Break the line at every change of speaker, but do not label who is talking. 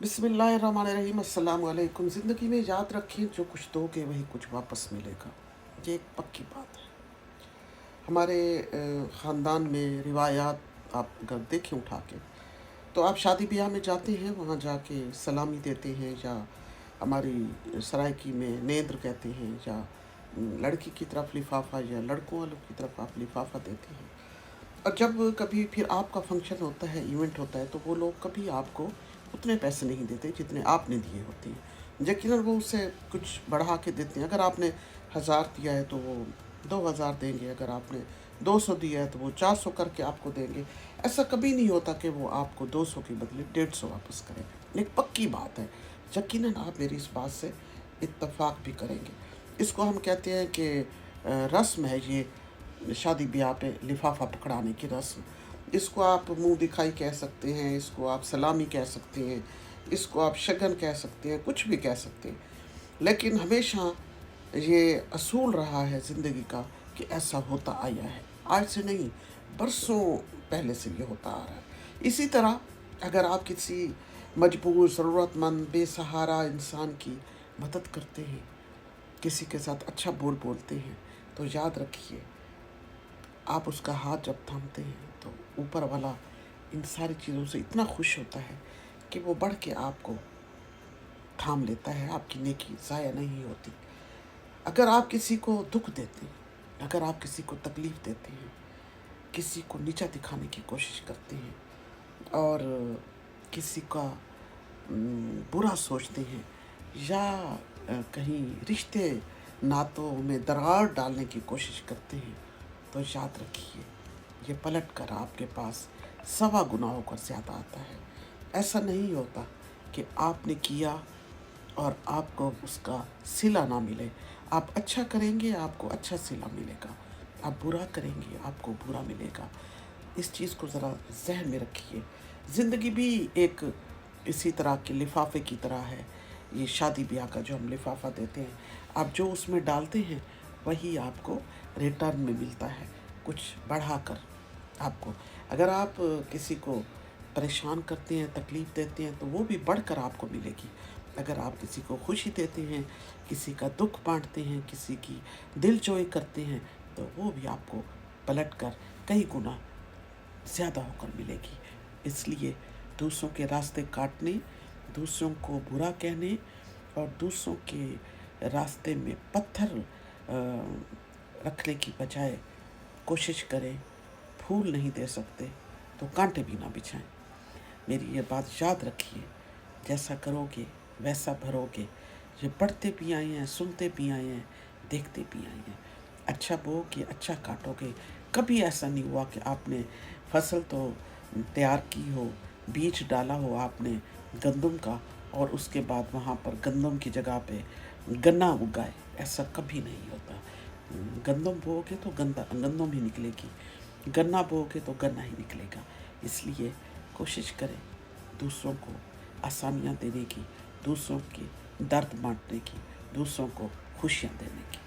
बिस्मिल्लाहिर्रहमानिर्रहीम। अस्सलाम वालेकुम। ज़िंदगी में याद रखें, जो कुछ दोगे वही कुछ वापस मिलेगा। ये एक पक्की बात है। हमारे ख़ानदान में रिवायात आप अगर देखें उठा के, तो आप शादी ब्याह में जाते हैं, वहाँ जाके सलामी देते हैं, या हमारी सराइकी में नेंद्र कहते हैं, या लड़की की तरफ लिफाफा या लड़कों वालों की तरफ आप लिफाफा देते हैं। और जब कभी फिर आपका फंक्शन होता है, इवेंट होता है, तो वो लोग कभी आपको उतने पैसे नहीं देते जितने आपने दिए होते हैं। यकीनन वो उससे कुछ बढ़ा के देते हैं। अगर आपने 1000 दिया है तो वो 2000 देंगे, अगर आपने 200 दिया है तो वो 400 करके आपको देंगे। ऐसा कभी नहीं होता कि वो आपको 200 के बदले 150 वापस करेंगे। एक पक्की बात है, यकीनन आप मेरी इस बात से इत्तेफाक भी करेंगे। इसको हम कहते हैं कि रस्म है ये, शादी ब्याह पे लिफाफा पकड़ाने की रस्म। इसको आप मुंह दिखाई कह सकते हैं, इसको आप सलामी कह सकते हैं, इसको आप शगन कह सकते हैं, कुछ भी कह सकते हैं। लेकिन हमेशा ये असूल रहा है ज़िंदगी का कि ऐसा होता आया है। आज से नहीं, बरसों पहले से ये होता आ रहा है। इसी तरह अगर आप किसी मजबूर, ज़रूरतमंद, बेसहारा इंसान की मदद करते हैं, किसी के साथ अच्छा बोलते हैं, तो याद रखिए, आप उसका हाथ जब थामते हैं तो ऊपर वाला इन सारी चीज़ों से इतना खुश होता है कि वो बढ़ के आपको थाम लेता है। आपकी नेकी ज़ाया नहीं होती। अगर आप किसी को दुख देते हैं, अगर आप किसी को तकलीफ़ देते हैं, किसी को नीचा दिखाने की कोशिश करते हैं, और किसी का बुरा सोचते हैं, या कहीं रिश्ते नातों में दरार डालने की कोशिश करते हैं, तो याद रखिए, ये पलट कर आपके पास 1.25 गुना होकर ज़्यादा आता है। ऐसा नहीं होता कि आपने किया और आपको उसका सिला ना मिले। आप अच्छा करेंगे, आपको अच्छा सिला मिलेगा। आप बुरा करेंगे, आपको बुरा मिलेगा। इस चीज़ को ज़रा ज़हन में रखिए। ज़िंदगी भी एक इसी तरह के लिफाफे की तरह है। ये शादी ब्याह का जो हम लिफाफा देते हैं, आप जो उसमें डालते हैं वही आपको रिटर्न में मिलता है, कुछ बढ़ाकर आपको। अगर आप किसी को परेशान करते हैं, तकलीफ़ देते हैं, तो वो भी बढ़कर आपको मिलेगी। अगर आप किसी को खुशी देते हैं, किसी का दुख बांटते हैं, किसी की दिलजोई करते हैं, तो वो भी आपको पलट कर कई गुना ज़्यादा होकर मिलेगी। इसलिए दूसरों के रास्ते काटने, दूसरों को बुरा कहने और दूसरों के रास्ते में पत्थर रखने की बजाय कोशिश करें। फूल नहीं दे सकते तो कांटे भी ना बिछाएं। मेरी ये बात याद रखिए, जैसा करोगे वैसा भरोगे। ये पढ़ते भी आए हैं, सुनते भी आए हैं, देखते भी आए हैं। अच्छा बोओगे, अच्छा काटोगे। कभी ऐसा नहीं हुआ कि आपने फसल तो तैयार की हो, बीज डाला हो आपने गंदम का, और उसके बाद वहाँ पर गंदम की जगह पे गन्ना उगाए। ऐसा कभी नहीं होता। गंदम बोओगे तो गंदम ही निकलेगी, गन्ना बोओगे तो गन्ना ही निकलेगा। इसलिए कोशिश करें दूसरों को आसानियाँ देने की, दूसरों के दर्द बांटने की, दूसरों को खुशियाँ देने की।